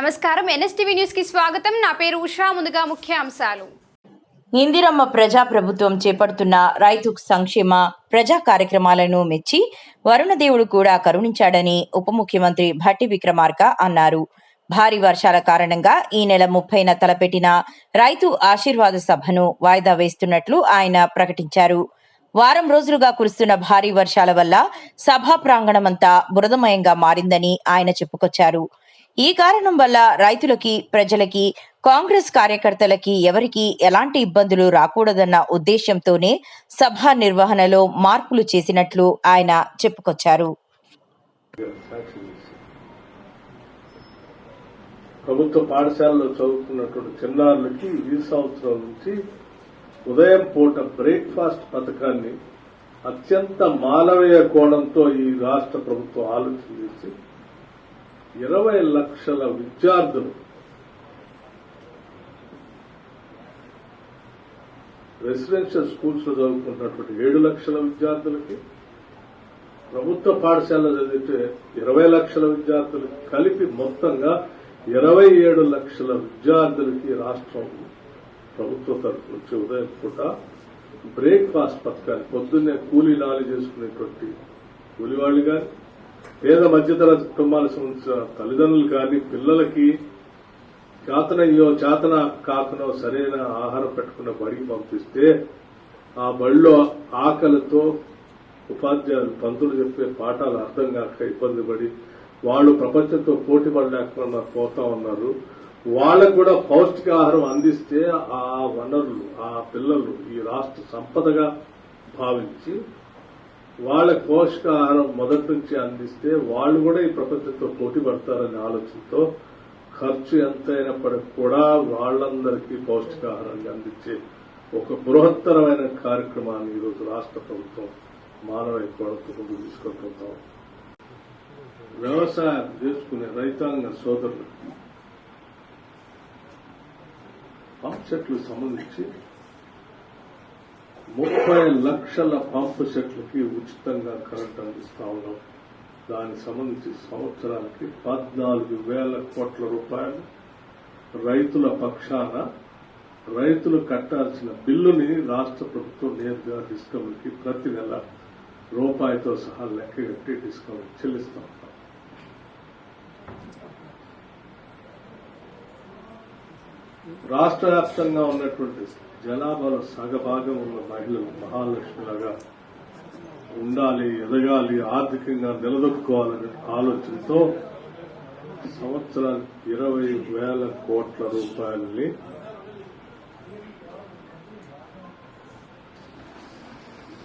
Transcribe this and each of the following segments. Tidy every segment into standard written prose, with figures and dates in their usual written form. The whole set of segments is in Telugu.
నమస్కారం ఎన్ఎస్టీవీ న్యూస్ కి స్వాగతం. నా పేరు ఉషా. ముందుగా ముఖ్యాంశాలు. ఇందిరమ్మ ప్రజా ప్రభుత్వం చేపడుతున్న రైతు సంక్షేమ ప్రజా కార్యక్రమాలను మెచ్చి వరుణదేవుడు కూడా కరుణించాడని ఉప ముఖ్యమంత్రి భట్టి విక్రమార్క అన్నారు. భారీ వర్షాల కారణంగా ఈ నెల 30న తలపెట్టిన రైతు ఆశీర్వాద సభను వాయిదా వేస్తున్నట్లు ఆయన ప్రకటించారు. వారం రోజులుగా కురుస్తున్న భారీ వర్షాల వల్ల సభా ప్రాంగణమంతా బురదమయంగా మారిందని ఆయన చెప్పుకొచ్చారు. ఈ కారణం వల్ల రైతులకి, ప్రజలకి, కాంగ్రెస్ కార్యకర్తలకి ఎవరికి ఎలాంటి ఇబ్బందులు రాకూడదన్న ఉద్దేశంతోనే సభ నిర్వహణలో మార్పులు చేసినట్లు ఆయన చెప్పుకొచ్చారు. ప్రభుత్వ పాఠశాలలో చదువుతున్నటువంటి చిన్నారులకి ఈ సంవత్సరం నుంచి ఉదయం పూట బ్రేక్ఫాస్ట్ పథకాన్ని అత్యంత మానవీయ కోణంతో ఈ రాష్ట్ర ప్రభుత్వం ఆలోచన చేసి 20 లక్షల విద్యార్థులు రెసిడెన్షియల్ స్కూల్స్ లో చదువుకుంటున్నటువంటి 7 లక్షల విద్యార్థులకి, ప్రభుత్వ పాఠశాలలో చదివితే 20 లక్షల విద్యార్థులకి కలిపి మొత్తంగా 27 లక్షల విద్యార్థులకి రాష్ట్రం ప్రభుత్వ తరఫు నుంచి ఉదయం పూట బ్రేక్ఫాస్ట్ పథకాన్ని పొద్దున్నే కూలీ నాలి చేసుకునేటువంటి కూలివాళ్లు కానీ, పేద మధ్యతరగతి కుటుంబాలకు సంబంధించిన తల్లిదండ్రులు కానీ పిల్లలకి చేతనయ్యో చేతన కాకనో సరైన ఆహారం పెట్టుకున్న బడికి పంపిస్తే ఆ బడిలో ఆకలితో ఉపాధ్యాయులు పంతులు చెప్పే పాఠాలు అర్థం కాక ఇబ్బంది పడి వాళ్ళు ప్రపంచంతో పోటీ పడలేకుండా పోతా ఉన్నారు. వాళ్ళకు కూడా పౌష్టికాహారం అందిస్తే ఆ వనరులు, ఆ పిల్లలు ఈ రాష్ట్ర సంపదగా భావించి వాళ్ళకి పోషకాహారం మొదటి నుంచి అందిస్తే వాళ్ళు కూడా ఈ ప్రపంచంతో పోటీ పడతారనే ఆలోచనతో ఖర్చు ఎంతైనప్పటికీ కూడా వాళ్ళందరికీ పౌష్టికాహారాన్ని అందించే ఒక బృహత్తరమైన కార్యక్రమాన్ని ఈరోజు రాష్ట్ర ప్రభుత్వం మానవీయ కోణంతో ముందుకు తీసుకెళ్తుంటాం. వ్యవసాయం చేసుకునే రైతాంగ సోదరులకి పంప్ సెట్లకు సంబంధించి 30 లక్షల పంపు సెట్లకి ఉచితంగా కరెంట్ అందిస్తా ఉన్నాం. దానికి సంబంధించి సంవత్సరానికి 14,000 కోట్ల రూపాయలు రైతుల పక్షాన రైతులు కట్టాల్సిన బిల్లుని రాష్ట్ర ప్రభుత్వం నేరుగా డిస్కౌంట్కి ప్రతి నెల రూపాయితో సహా లెక్కగట్టి డిస్కౌంట్ చెల్లిస్తా ఉంటాం. రాష్ట్ర వ్యాప్తంగా ఉన్నటువంటి జనాభాలో సగభాగం ఉన్న మహిళలు మహాలక్ష్మిలాగా ఉండాలి, ఎదగాలి, ఆర్థికంగా నిలదొక్కుకోవాలనే ఆలోచనతో సంవత్సరానికి 20,000 కోట్ల రూపాయలని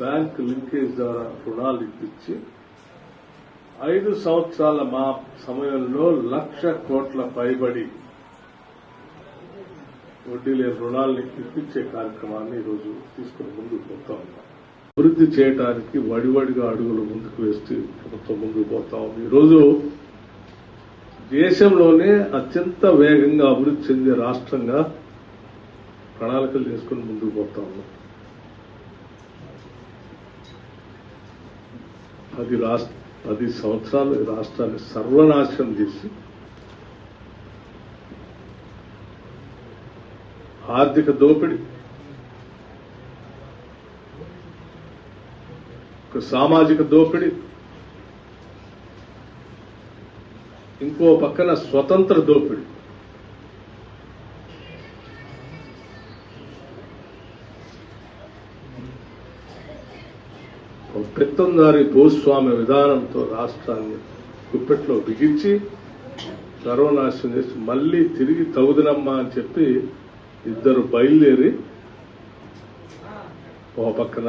బ్యాంక్ లింకేజ్ ద్వారా రుణాలు ఇప్పించి 5 సంవత్సరాల మా సమయంలో 1,00,000 కోట్ల పైబడి వడ్డీ లేని రుణాలని ఇప్పించే కార్యక్రమాన్ని ఈరోజు తీసుకుని ముందుకు పోతా ఉన్నాం. అభివృద్ధి చేయడానికి వడివడిగా అడుగులు ముందుకు వేస్తూ ప్రభుత్వం ముందుకు పోతా ఉంది. ఈరోజు దేశంలోనే అత్యంత వేగంగా అభివృద్ధి చెందే రాష్ట్రంగా ప్రణాళికలు చేసుకుని ముందుకు పోతా ఉన్నాం. 10 సంవత్సరాలు ఈ రాష్ట్రాన్ని సర్వనాశనం చేసి ఆర్థిక దోపిడీ, సామాజిక దోపిడీ, ఇంకో పక్కన స్వతంత్ర దోపిడీ, పెత్తందారి భూస్వామ్య విధానంతో రాష్ట్రాన్ని గుప్పెట్లో బిగించి సర్వనాశనం చేసి మళ్లీ తిరిగి తగుదనమ్మా అని చెప్పి ఇద్దరు బయలుదేరి ఒక పక్కన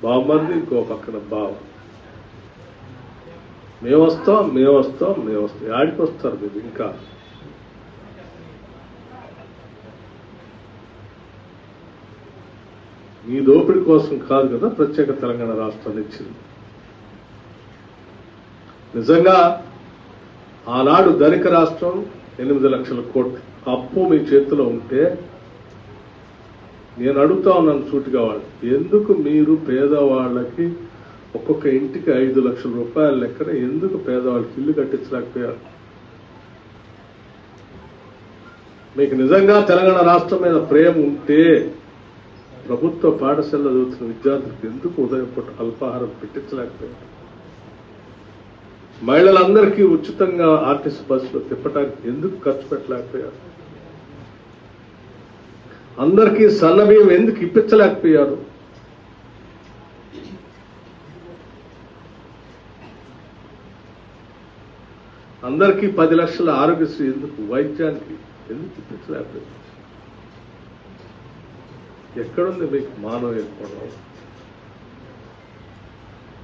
బామ్మర్ది, ఇంకో పక్కన బావ, మేమొస్తాం ఆడికి వస్తారు మీరు. ఇంకా మీ దోపిడీ కోసం కాదు కదా ప్రత్యేక తెలంగాణ రాష్ట్రాన్ని ఇచ్చింది. నిజంగా ఆనాడు ధనిక రాష్ట్రం 8 లక్షల కోట్లు అప్పు మీ చేతిలో ఉంటే నేను అడుగుతా ఉన్నాను సూటిగా వాళ్ళు, ఎందుకు మీరు పేదవాళ్లకి ఒక్కొక్క ఇంటికి 5 లక్షల రూపాయల లెక్కన ఎందుకు పేదవాళ్ళకి ఇల్లు కట్టించలేకపోయారు? మీకు నిజంగా తెలంగాణ రాష్ట్రం మీద ప్రేమ ఉంటే ప్రభుత్వ పాఠశాలలో చదువుతున్న విద్యార్థులకు ఎందుకు ఉదయం పూట అల్పాహారం పెట్టించలేకపోయారు? మహిళలందరికీ ఉచితంగా ఆర్టీసీ బస్సులో తిప్పడానికి ఎందుకు ఖర్చు పెట్టలేకపోయారు? అందరికీ సన్నబియ్యం ఎందుకు ఇప్పించలేకపోయారు? అందరికీ 10 లక్షల ఆరోగ్యశ్రీ ఎందుకు, వైద్యానికి ఎందుకు ఇప్పించలేకపోయారు? ఎక్కడుంది మీకు మానవ కోణం?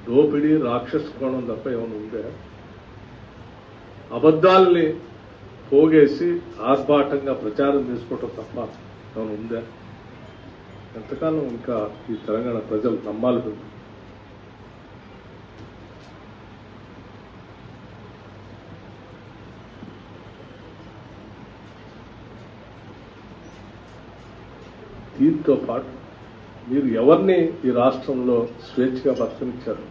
దోపిడీ రాక్షస కోణం తప్ప ఏమైనా ఉందా? అబద్దాల్ని పోగేసి ఆర్భాటంగా ప్రచారం చేసుకోవటం తప్ప ఏమైనా ఉందా? ఎంతకాలం ఇంకా ఈ తెలంగాణ ప్రజలు నమ్మాలి? దీంతో పాటు మీరు ఎవరిని ఈ రాష్ట్రంలో స్వేచ్ఛగా బతకనిచ్చారు?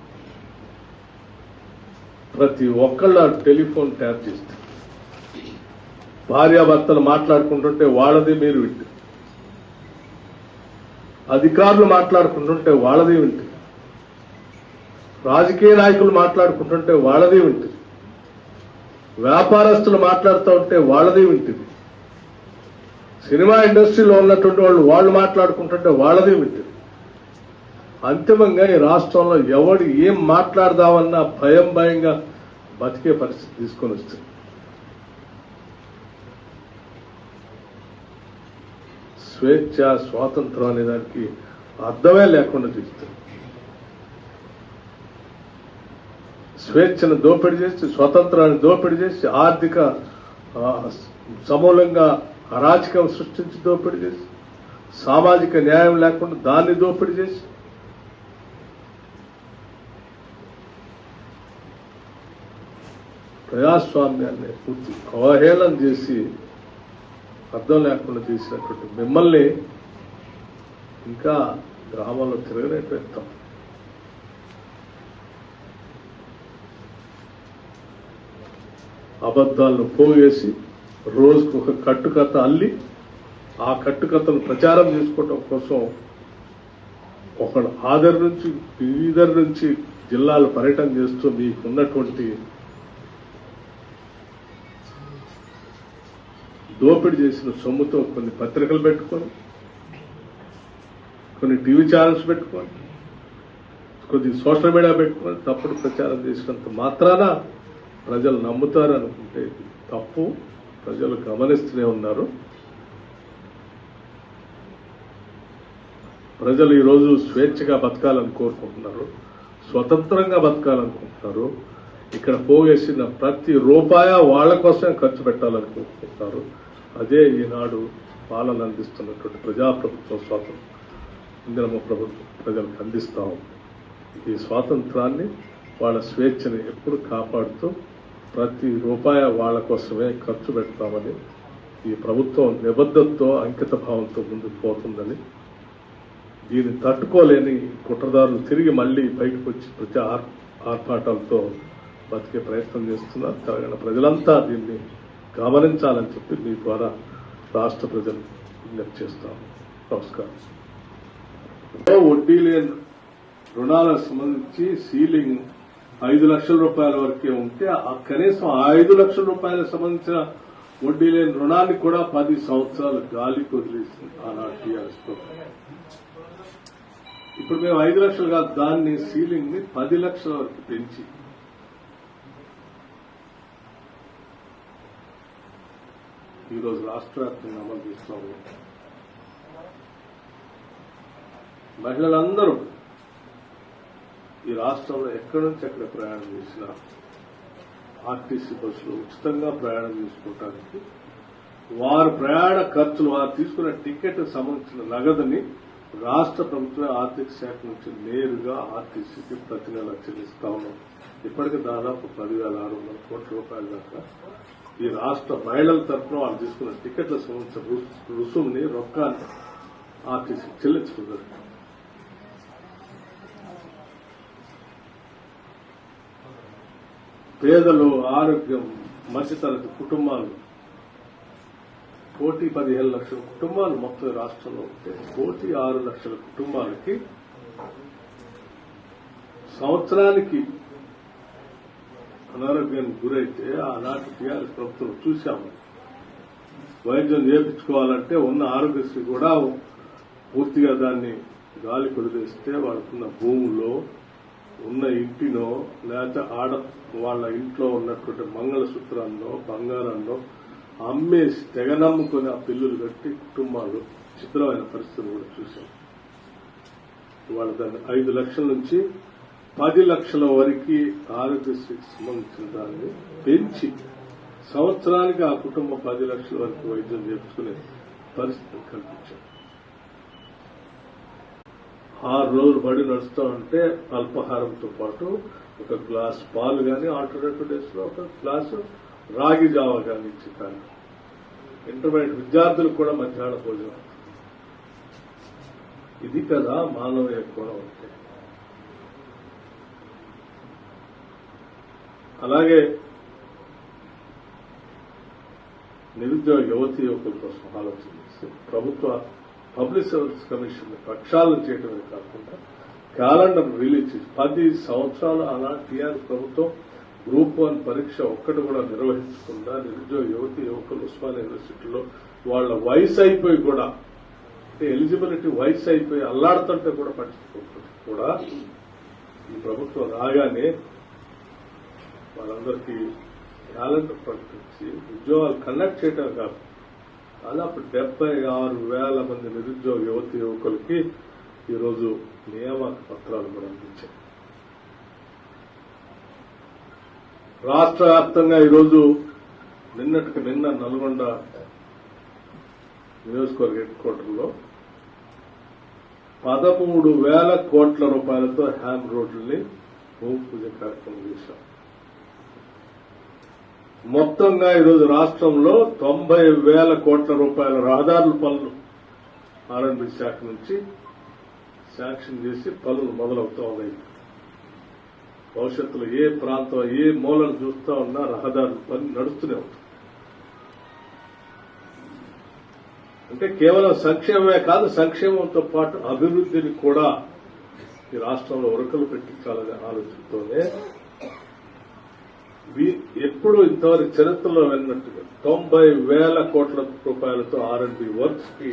ప్రతి ఒక్కళ్ళ టెలిఫోన్ ట్యాప్ చేస్తే భార్యాభర్తలు మాట్లాడుకుంటుంటే వాళ్ళది మీరు వింటారు, అధికారులు మాట్లాడుకుంటుంటే వాళ్ళది వింటారు, రాజకీయ నాయకులు మాట్లాడుకుంటుంటే వాళ్ళది వింటారు, వ్యాపారస్తులు మాట్లాడుతూ ఉంటే వాళ్ళది వింటుంది, సినిమా ఇండస్ట్రీలో ఉన్నటువంటి వాళ్ళు మాట్లాడుకుంటుంటే వాళ్ళది వింటుంది. అంతిమంగా ఈ రాష్ట్రంలో ఎవడు ఏం మాట్లాడదామన్నా భయంగా బతికే పరిస్థితి తీసుకొని వస్తుంది. స్వేచ్ఛ స్వాతంత్రం అనే దానికి అర్థమే లేకుండా తీస్తుంది. స్వేచ్ఛను దోపిడీ చేసి, స్వతంత్రాన్ని దోపిడీ చేసి, ఆర్థిక సమూలంగా అరాచకం సృష్టించి దోపిడీ చేసి, సామాజిక న్యాయం లేకుండా దాన్ని దోపిడీ చేసి, ప్రజాస్వామ్యాన్ని పూర్తి అవహేళన చేసి అర్థం లేకుండా చేసినటువంటి మిమ్మల్ని ఇంకా గ్రామాల్లో తిరగలేకపోతాం. అబద్దాలను పోగేసి రోజుకు ఒక కట్టుకథ అల్లి ఆ కట్టుకథను ప్రచారం చేసుకోవటం కోసం ఒకడు ఈదర్ నుంచి జిల్లాలు పర్యటన చేస్తూ మీకున్నటువంటి దోపిడీ చేసిన సొమ్ముతో కొన్ని పత్రికలు పెట్టుకొని, కొన్ని టీవీ ఛానల్స్ పెట్టుకొని, కొద్ది సోషల్ మీడియా పెట్టుకొని తప్పుడు ప్రచారం చేసినంత మాత్రాన ప్రజలు నమ్ముతారు అనుకుంటే తప్పు. ప్రజలు గమనిస్తూనే ఉన్నారు. ప్రజలు ఈరోజు స్వేచ్ఛగా బతకాలని కోరుకుంటున్నారు, స్వతంత్రంగా బతకాలనుకుంటున్నారు. ఇక్కడ పోగేసిన ప్రతి రూపాయ వాళ్ల కోసమే ఖర్చు పెట్టాలనుకుంటున్నారు. అదే ఈనాడు పాలన అందిస్తున్నటువంటి ప్రజాప్రభుత్వం, స్వాతంత్రం ఇందిరమ్మ ప్రభుత్వం ప్రజలకు అందిస్తాం. ఈ స్వాతంత్రాన్ని, వాళ్ళ స్వేచ్ఛని ఎప్పుడు కాపాడుతూ ప్రతి రూపాయ వాళ్ల కోసమే ఖర్చు పెడతామని ఈ ప్రభుత్వం నిబద్ధతతో, అంకిత భావంతో ముందుకు పోతుందని, దీన్ని తట్టుకోలేని కుట్రదారులు తిరిగి మళ్లీ బయటకు వచ్చి ప్రజా ఆర్భాటాలతో బతికే ప్రయత్నం చేస్తున్నారు. తెలంగాణ ప్రజలంతా దీన్ని గమనించాలని చెప్పి మీ ద్వారా రాష్ట్ర ప్రజలు విజ్ఞప్తి చేస్తాం. నమస్కారం. వడ్డీ లేని రుణాలకు సంబంధించి సీలింగ్ 5 లక్షల రూపాయల వరకే ఉంటే కనీసం 5 లక్షల రూపాయలకు సంబంధించిన వడ్డీ లేని రుణాన్ని కూడా 10 సంవత్సరాలు గాలికి వదిలేసింది ఆనాటి టీఆర్ఎస్ ప్రభుత్వం. ఇప్పుడు మేము 5 లక్షలు కాదు, దాన్ని సీలింగ్ ని 10 లక్షల వరకు పెంచి ఈరోజు రాష్ట్ర వ్యాప్తంగా అమలు చేస్తాము. మహిళలందరూ ఈ రాష్ట్రంలో ఎక్కడి నుంచి ఎక్కడ ప్రయాణం చేసినా ఆర్టీసీ బస్సులో ఉచితంగా ప్రయాణం చేసుకోవడానికి వారు ప్రయాణ ఖర్చులు, వారు తీసుకున్న టికెట్ సంబంధించిన నగదుని రాష్ట్ర ప్రభుత్వ ఆర్థిక శాఖ నుంచి నేరుగా ఆర్టీసీకి ప్రతి నెల చెల్లిస్తా ఉన్నాం. ఇప్పటికి దాదాపు 10,600 కోట్ల రూపాయల దాకా ఈ రాష్ట్ర మహిళల తరఫున వాళ్ళు తీసుకున్న టికెట్లకు సంబంధించిన రుసుముని, రొక్కాన్ని ఆర్టీసీ చెల్లించుకున్నారు. పేదలు, ఆరోగ్యం, మధ్యతరగతి కుటుంబాలు 1,15,00,000 కుటుంబాలు మొత్తం రాష్ట్రంలో ఉంటే 1,06,00,000 కుటుంబాలకి సంవత్సరానికి అనారోగ్యానికి గురైతే ఆనాటి టీఆర్ఎస్ ప్రభుత్వం చూశాము. వైద్యం చేయించుకోవాలంటే ఉన్న ఆరోగ్యశ్రీ కూడా పూర్తిగా దాన్ని గాలి కొదిలేస్తే వాళ్ళకున్న భూముల్లో ఉన్న ఇంటినో లేకపోతే వాళ్ళ ఇంట్లో ఉన్నటువంటి మంగళసూత్రాల్లో బంగారాల్లో అమ్మేసి తెగ నమ్ముకొని ఆ పిల్లులు కట్టి కుటుంబాలు చిత్రమైన పరిస్థితులు కూడా చూశాం. వాళ్ళ దాన్ని 5 లక్షల నుంచి 10 లక్షల వరకు ఆరోగ్యశ్రీకి సంబంధించిన దాన్ని పెంచి సంవత్సరానికి ఆ కుటుంబం 10 లక్షల వరకు వైద్యం చేయించుకునే పరిస్థితిని కల్పించారు. 6 రోజులు బడి నడుస్తూ ఉంటే అల్పాహారంతో పాటు ఒక గ్లాస్ పాలు కానీ ఆల్టర్నేటివ్ డేస్ లో ఒక గ్లాసు రాగి జావా కానీ ఇచ్చి కానీ ఇంటర్మీడియట్ విద్యార్థులకు కూడా మధ్యాహ్న భోజనం. ఇది కదా మానవీయ కోణం అంటే. అలాగే నిరుద్యోగ యువతీ యువకుల కోసం ఆలోచన చేసి ప్రభుత్వ పబ్లిక్ సర్వీస్ కమిషన్ ప్రక్షాళన చేయడమే కాకుండా క్యాలెండర్ రిలీజ్ చేసి 10 సంవత్సరాలు అలా టీఆర్ఎస్ ప్రభుత్వం గ్రూప్ 1 పరీక్ష ఒక్కటి కూడా నిర్వహించకుండా నిరుద్యోగ యువతీ యువకులు ఉస్మానియా యూనివర్సిటీలో వాళ్ళ వయసు అయిపోయి కూడా అంటే ఎలిజిబిలిటీ వయసు అయిపోయి అల్లాడుతుంటే కూడా పట్టించుకోకుండా కూడా ఈ ప్రభుత్వం రాగానే వాళ్ళందరికీ క్యాలెండర్ ప్రకటించి ఉద్యోగాలు కండక్ట్ చేయడం కాదు దాదాపు 76,000 మంది నిరుద్యోగ యువతీ యువకులకి ఈరోజు నియామక పత్రాలు కూడా అందించారు. రాష్ట్ర వ్యాప్తంగా ఈరోజు నిన్నటికి నిన్న నల్గొండ నియోజకవర్గ హెడ్ క్వార్టర్లో 13,000 కోట్ల రూపాయలతో హ్యామ్ రోడ్లని భూమి పూజ కార్యక్రమం చేశాం. మొత్తంగా ఈరోజు రాష్ట్రంలో 90,000 కోట్ల రూపాయల రహదారుల పనులు ఆర్ఎండ్బి శాఖ నుంచి శాంక్షన్ చేసి పనులు మొదలవుతూ ఉన్నాయి. భవిష్యత్తులో ఏ ప్రాంతం ఏ మూలను చూస్తా ఉన్నా రహదారుల పని నడుస్తూనే ఉంటుంది. అంటే కేవలం సంక్షేమమే కాదు, సంక్షేమంతో పాటు అభివృద్ధిని కూడా ఈ రాష్ట్రంలో ఉరకలు పెట్టించాలనే ఆలోచనతోనే ఎప్పుడు ఇంతవరకు చరిత్రలో వెళ్ళినట్టుగా 90,000 కోట్ల రూపాయలతో ఆర్ఎండ్బి వర్క్స్ కి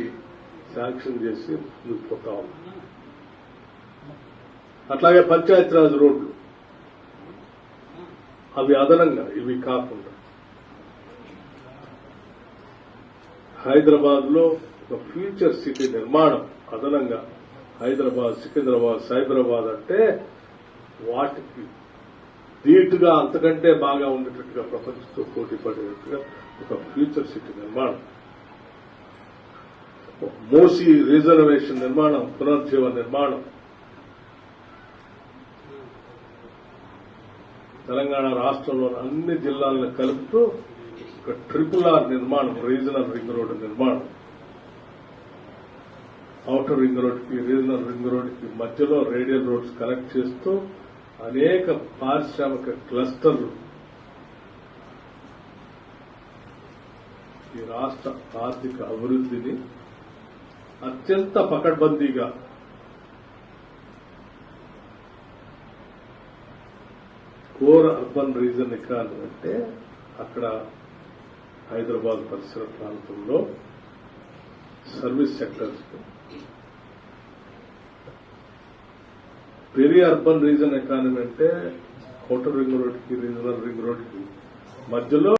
శాంక్షన్ చేసి ముందుకు పోతా ఉన్నాం. అట్లాగే పంచాయతీరాజ్ రోడ్లు అవి అదనంగా ఇవి కాకుండా హైదరాబాద్ లో ఒక ఫ్యూచర్ సిటీ నిర్మాణం అదనంగా హైదరాబాద్, సికింద్రాబాద్, సైబరాబాద్ అంటే వాటికి ధీటుగా అంతకంటే బాగా ఉండేటట్టుగా ప్రపంచంతో పోటీ పడేటట్టుగా ఒక ఫ్యూచర్ సిటీ నిర్మాణం, మూసీ రిజర్వేషన్ నిర్మాణం, పునర్జీవ నిర్మాణం, తెలంగాణ రాష్ట్రంలోని అన్ని జిల్లాలను కలుపుతూ ఒక RRR నిర్మాణం, రీజనల్ రింగ్ రోడ్డు నిర్మాణం, ఔటర్ రింగ్ రోడ్డుకి రీజనల్ రింగ్ రోడ్డుకి మధ్యలో రేడియల్ రోడ్స్ కనెక్ట్ చేస్తూ అనేక పారిశ్రామిక క్లస్టర్లు ఈ రాష్ట్ర ఆర్థిక అభివృద్ధిని అత్యంత పకడ్బందీగా కోర్ అర్బన్ రీజన్ ఎకానమీ అంటే అక్కడ హైదరాబాద్ పరిసర ప్రాంతంలో service sectors, peri urban reason economy అంటే ఔటర్ రింగ్ రోడ్కి రీజనల్ రింగ్ రోడ్కి మధ్యలో